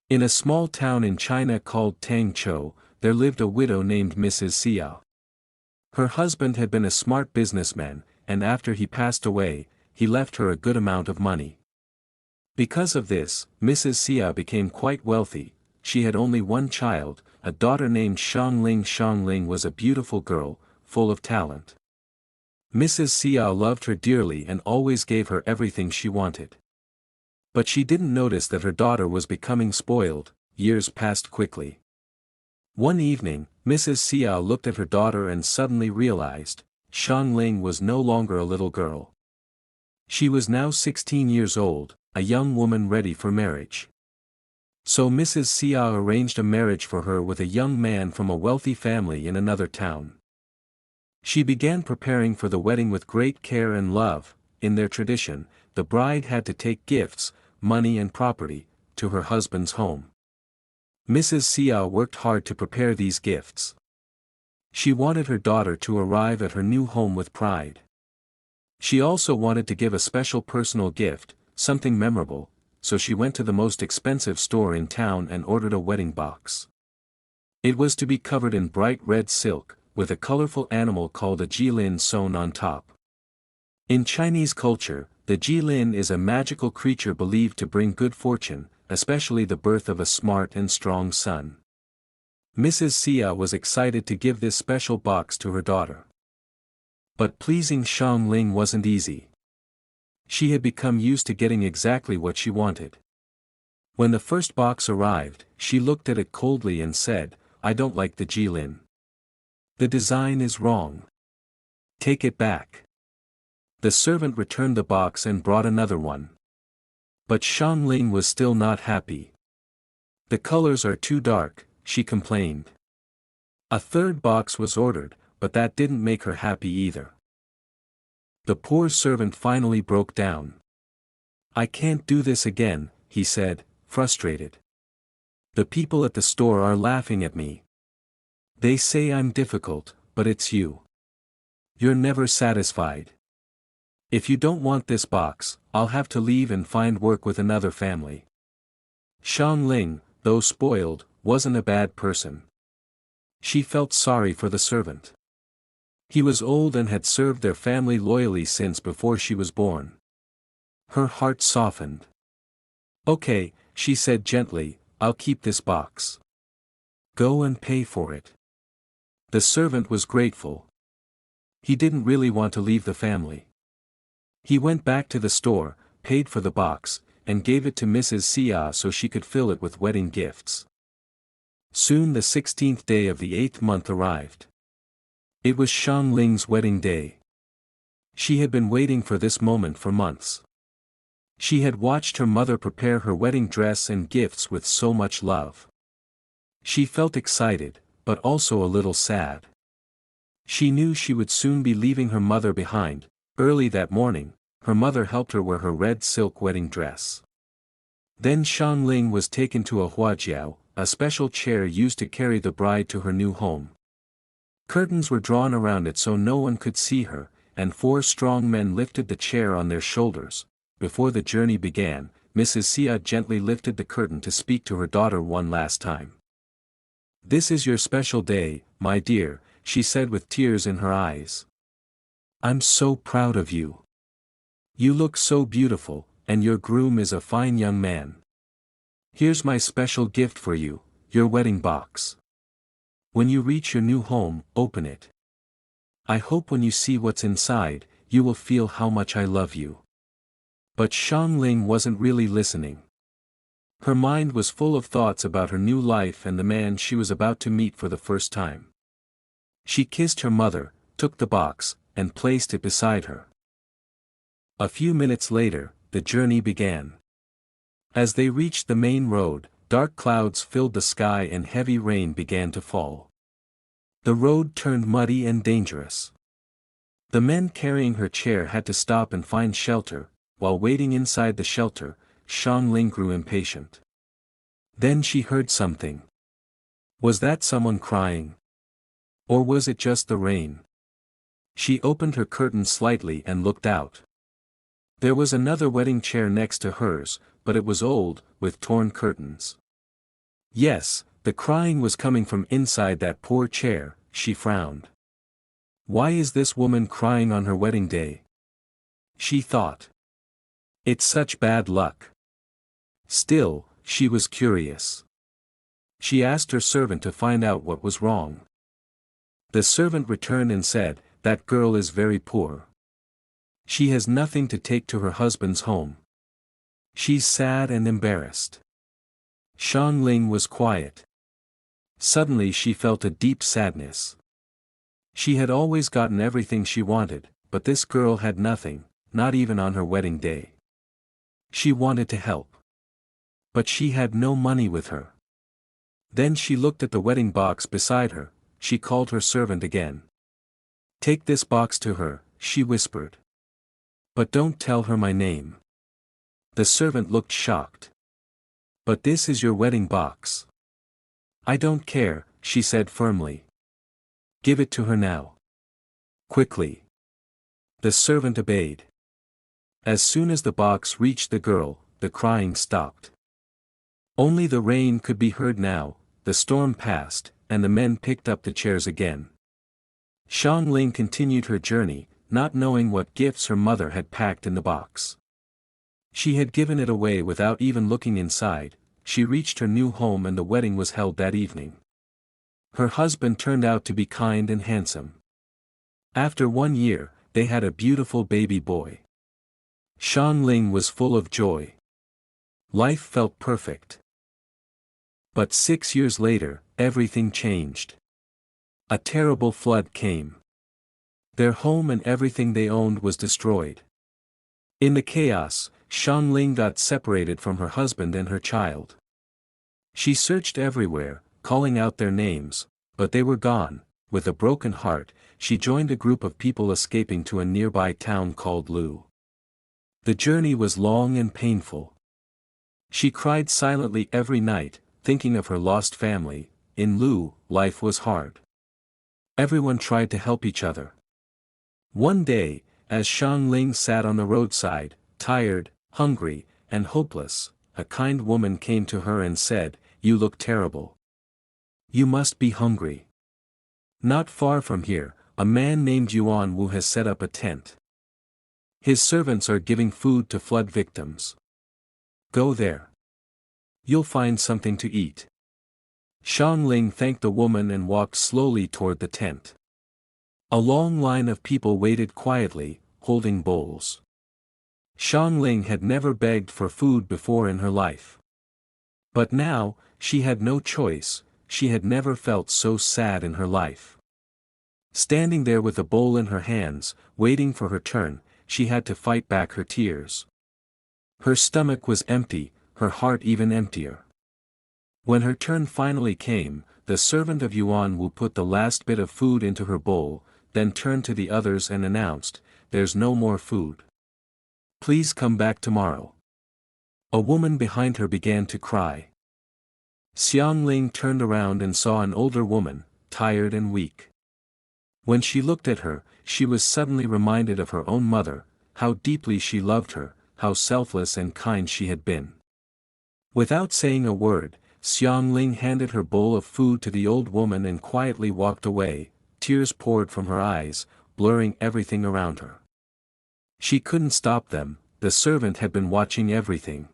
In a small town in China called 𝘚𝘌𝘓, there lived a widow named Mrs. 𝘚𝘖. Her husband had been a smart businessman, and after he passed away, he left her a good amount of money. Because of this, Mrs. 𝘚𝘖 became quite wealthy. She had only one child, a daughter named 𝘚𝘌𝘓. 𝘚𝘌𝘓 was a beautiful girl, full of talent. Mrs. 𝘚𝘖 loved her dearly and always gave her everything she wanted. But she didn't notice that her daughter was becoming spoiled. Years passed quickly. One evening, Mrs. 𝘚𝘖 looked at her daughter and suddenly realized, 𝘚𝘌𝘓 was no longer a little girl. She was now 16 years old, a young woman ready for marriage. So Mrs. 𝘚𝘖 arranged a marriage for her with a young man from a wealthy family in another town. She began preparing for the wedding with great care and love. In their tradition, the bride had to take gifts, money and property, to her husband's home. Mrs. 𝘚𝘖 worked hard to prepare these gifts. She wanted her daughter to arrive at her new home with pride. She also wanted to give a special personal gift, something memorable, so she went to the most expensive store in town and ordered a wedding box. It was to be covered in bright red silk, with a colorful animal called a 𝘚𝘌𝘓 sewn on top. In Chinese culture, the 𝘚𝘌𝘓 is a magical creature believed to bring good fortune, especially the birth of a smart and strong son. Mrs. 𝘚𝘖 was excited to give this special box to her daughter. But pleasing 𝘚𝘌𝘓 wasn't easy. She had become used to getting exactly what she wanted. When the first box arrived, she looked at it coldly and said, "I don't like the 𝘚𝘌𝘓. The design is wrong. Take it back." The servant returned the box and brought another one. But 𝘚𝘌𝘓 was still not happy. "The colors are too dark," she complained. A third box was ordered, but that didn't make her happy either. The poor servant finally broke down. "I can't do this again," he said, frustrated. "The people at the store are laughing at me. They say I'm difficult, but it's you. You're never satisfied. If you don't want this box, I'll have to leave and find work with another family." 𝘚𝘌𝘓, though spoiled, wasn't a bad person. She felt sorry for the servant. He was old and had served their family loyally since before she was born. Her heart softened. "Okay," she said gently, "I'll keep this box. Go and pay for it." The servant was grateful. He didn't really want to leave the family. He went back to the store, paid for the box, and gave it to Mrs. 𝘚𝘖 so she could fill it with wedding gifts. Soon the 16th day of the 8th month arrived. It was 𝘚𝘌𝘓's wedding day. She had been waiting for this moment for months. She had watched her mother prepare her wedding dress and gifts with so much love. She felt excited, but also a little sad. She knew she would soon be leaving her mother behind. Early that morning, her mother helped her wear her red silk wedding dress. Then 𝘚𝘌𝘓 was taken to a 𝘓𝘓𝘓, a special chair used to carry the bride to her new home. Curtains were drawn around it so no one could see her, and 4 strong men lifted the chair on their shoulders. Before the journey began, Mrs. 𝘚𝘖 gently lifted the curtain to speak to her daughter one last time. "This is your special day, my dear," she said with tears in her eyes. "I'm so proud of you. You look so beautiful, and your groom is a fine young man. Here's my special gift for you, your wedding box. When you reach your new home, open it. I hope when you see what's inside, you will feel how much I love you." But 𝘚𝘌𝘓 wasn't really listening. Her mind was full of thoughts about her new life and the man she was about to meet for the first time. She kissed her mother, took the box, and placed it beside her. A few minutes later, the journey began. As they reached the main road, dark clouds filled the sky and heavy rain began to fall. The road turned muddy and dangerous. The men carrying her chair had to stop and find shelter. While waiting inside the shelter, 𝘚𝘌𝘓 grew impatient. Then she heard something. Was that someone crying? Or was it just the rain? She opened her curtain slightly and looked out. There was another wedding chair next to hers, but it was old, with torn curtains. Yes, the crying was coming from inside that poor chair. She frowned. Why is this woman crying on her wedding day? She thought. It's such bad luck. Still, she was curious. She asked her servant to find out what was wrong. The servant returned and said, "That girl is very poor. She has nothing to take to her husband's home. She's sad and embarrassed." 𝘚𝘌𝘍 was quiet. Suddenly she felt a deep sadness. She had always gotten everything she wanted, but this girl had nothing, not even on her wedding day. She wanted to help. But she had no money with her. Then she looked at the wedding box beside her. She called her servant again. "Take this box to her," she whispered. "But don't tell her my name." The servant looked shocked. "But this is your wedding box." "I don't care," she said firmly. "Give it to her now. Quickly." The servant obeyed. As soon as the box reached the girl, the crying stopped. Only the rain could be heard now. The storm passed, and the men picked up the chairs again. 𝘚𝘌𝘍 continued her journey, not knowing what gifts her mother had packed in the box. She had given it away without even looking inside. She reached her new home and the wedding was held that evening. Her husband turned out to be kind and handsome. After 1 year, they had a beautiful baby boy. 𝘚𝘌𝘍 was full of joy. Life felt perfect. But 6 years later, everything changed. A terrible flood came. Their home and everything they owned was destroyed. In the chaos, 𝘚𝘌𝘍 got separated from her husband and her child. She searched everywhere, calling out their names, but they were gone. With a broken heart, she joined a group of people escaping to a nearby town called 𝘓𝘓. The journey was long and painful. She cried silently every night, thinking of her lost family. In 𝘓𝘓, life was hard. Everyone tried to help each other. One day, as 𝘚𝘌𝘍 sat on the roadside, tired, hungry, and hopeless, a kind woman came to her and said, "You look terrible. You must be hungry. Not far from here, a man named 𝘓𝘓 has set up a tent. His servants are giving food to flood victims. Go there. You'll find something to eat." 𝘚𝘌𝘍 thanked the woman and walked slowly toward the tent. A long line of people waited quietly, holding bowls. 𝘚𝘌𝘍 had never begged for food before in her life. But now, she had no choice. She had never felt so sad in her life. Standing there with a bowl in her hands, waiting for her turn, she had to fight back her tears. Her stomach was empty, her heart even emptier. When her turn finally came, the servant of 𝘓𝘓 put the last bit of food into her bowl, then turned to the others and announced, "There's no more food. Please come back tomorrow." A woman behind her began to cry. 𝘚𝘌𝘍 turned around and saw an older woman, tired and weak. When she looked at her, she was suddenly reminded of her own mother, how deeply she loved her, how selfless and kind she had been. Without saying a word, 𝘚𝘌𝘍 handed her bowl of food to the old woman and quietly walked away. Tears poured from her eyes, blurring everything around her. She couldn't stop them. The servant had been watching everything.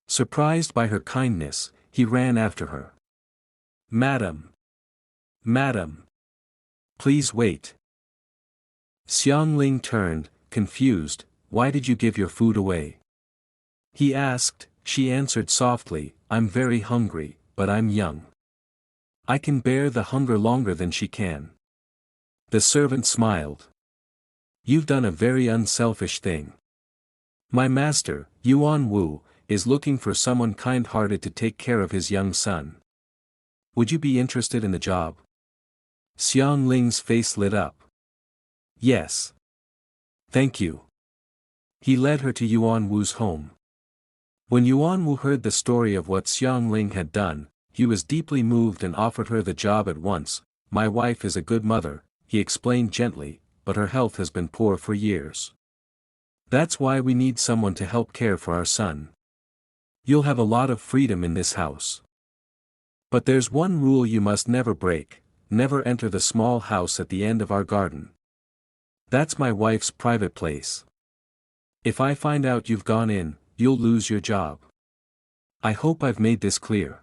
Surprised by her kindness, he ran after her. "Madam! Madam! Please wait." 𝘚𝘌𝘍 turned, confused. "Why did you give your food away?" he asked. She answered softly, "I'm very hungry, but I'm young. I can bear the hunger longer than she can." The servant smiled. "You've done a very unselfish thing. My master, 𝘓𝘓, is looking for someone kind-hearted to take care of his young son. Would you be interested in the job?" 𝘚𝘌𝘍's face lit up. "Yes. Thank you." He led her to 𝘓𝘓's home. When 𝘓𝘓 heard the story of what 𝘚𝘌𝘍 had done, he was deeply moved and offered her the job at once. "My wife is a good mother," he explained gently, "but her health has been poor for years. That's why we need someone to help care for our son. You'll have a lot of freedom in this house. But there's one rule you must never break: never enter the small house at the end of our garden. That's my wife's private place. If I find out you've gone in, you'll lose your job. I hope I've made this clear."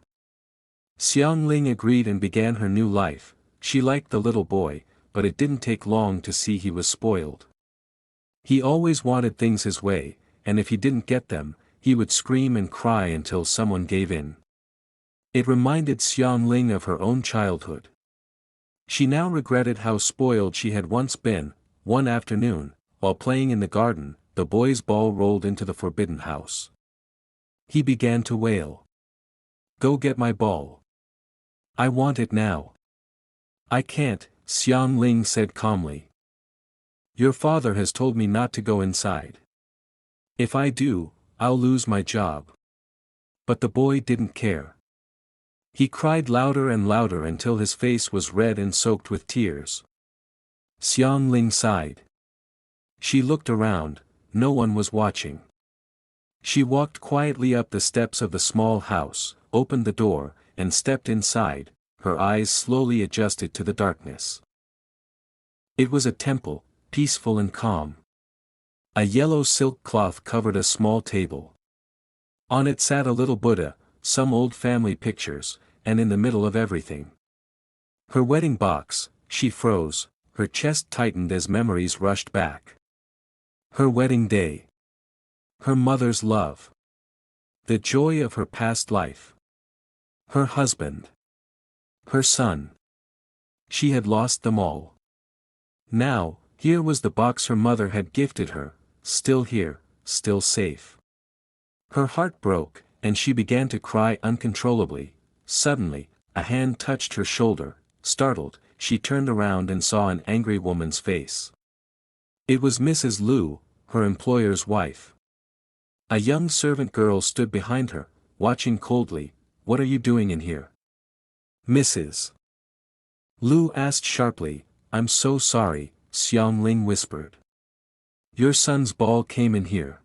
xiang agreed and began her new life. She liked the little boy, but it didn't take long to see he was spoiled. He always wanted things his way, and if he didn't get them, he would scream and cry until someone gave in. It reminded xiang of her own childhood. She now regretted how spoiled she had once been. One afternoon, while playing in the garden, the boy's ball rolled into the forbidden house. He began to wail. "Go get my ball. I want it now." "I can't," xiang said calmly. "Your father has told me not to go inside. If I do, I'll lose my job." But the boy didn't care. He cried louder and louder until his face was red and soaked with tears. xiang sighed. She looked around. No one was watching. She walked quietly up the steps of the small house, opened the door, and stepped inside. Her eyes slowly adjusted to the darkness. It was a temple, peaceful and calm. A yellow silk cloth covered a small table. On it sat a little Buddha, some old family pictures, and in the middle of everything, her wedding box. She froze, her chest tightened as memories rushed back. Her wedding day. Her mother's love. The joy of her past life. Her husband. Her son. She had lost them all. Now, here was the box her mother had gifted her, still here, still safe. Her heart broke, and she began to cry uncontrollably. Suddenly, a hand touched her shoulder. Startled, she turned around and saw an angry woman's face. It was Mrs. Liu, her employer's wife. A young servant girl stood behind her, watching coldly. "What are you doing in here?" Mrs. Liu asked sharply. "I'm so sorry," xiang whispered. "Your son's ball came in here.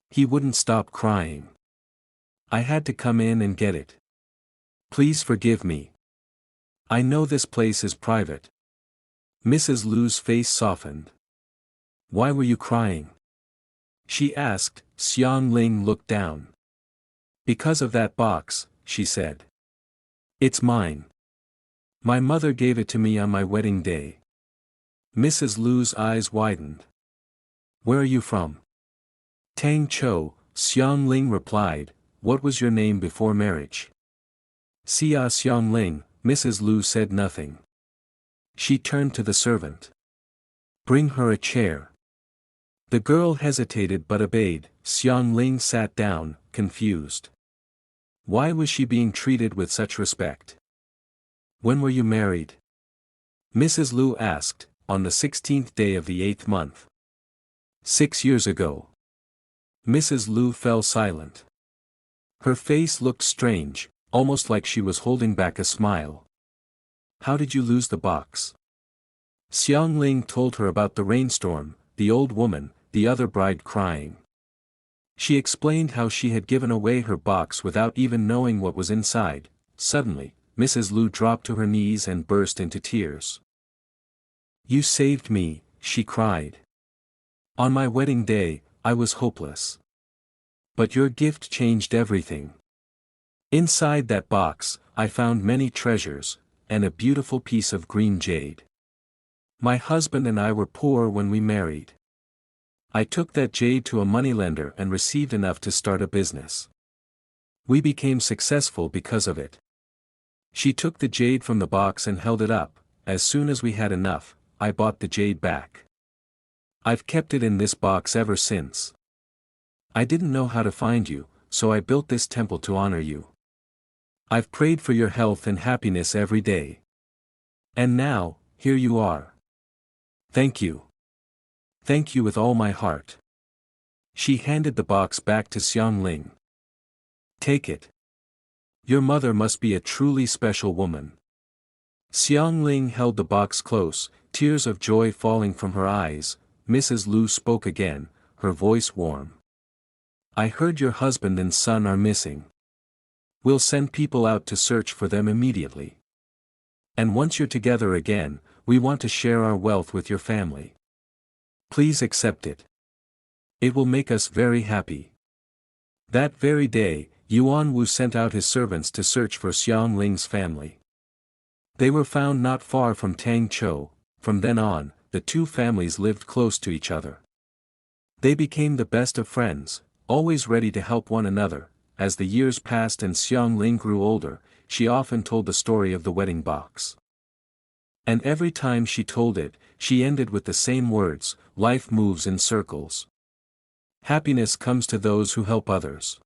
He wouldn't stop crying. I had to come in and get it. Please forgive me. I know this place is private." Mrs. Liu's face softened. "Why were you crying?" she asked. xiang looked down. "Because of that box," she said. "It's mine. My mother gave it to me on my wedding day." Mrs. Liu's eyes widened. "Where are you from?" "Tangzhou," xiang replied. "What was your name before marriage?" "Xia xiang." Mrs. Liu said nothing. She turned to the servant. "Bring her a chair." The girl hesitated but obeyed. xiang sat down, confused. Why was she being treated with such respect? "When were you married?" Mrs. Liu asked. "On the 16th day of the 8th month. 6 years ago." Mrs. Liu fell silent. Her face looked strange, almost like she was holding back a smile. "How did you lose the box?" xiang told her about the rainstorm, the old woman, the other bride crying. She explained how she had given away her box without even knowing what was inside. Suddenly, Mrs. Liu dropped to her knees and burst into tears. "You saved me," she cried. "On my wedding day, I was hopeless. But your gift changed everything. Inside that box, I found many treasures, and a beautiful piece of green jade. My husband and I were poor when we married. I took that jade to a moneylender and received enough to start a business. We became successful because of it." She took the jade from the box and held it up. "As soon as we had enough, I bought the jade back. I've kept it in this box ever since. I didn't know how to find you, so I built this temple to honor you. I've prayed for your health and happiness every day. And now, here you are. Thank you. Thank you with all my heart." She handed the box back to xiang. "Take it. Your mother must be a truly special woman." xiang held the box close, tears of joy falling from her eyes. Mrs. Liu spoke again, her voice warm. "I heard your husband and son are missing. We'll send people out to search for them immediately. And once you're together again, we want to share our wealth with your family. Please accept it. It will make us very happy." That very day, Yuan Wu sent out his servants to search for Xiang Ling's family. They were found not far from Tangzhou. From then on, the two families lived close to each other. They became the best of friends, always ready to help one another. As the years passed and Xiang Ling grew older, she often told the story of the wedding box. And every time she told it, she ended with the same words: "Life moves in circles. Happiness comes to those who help others."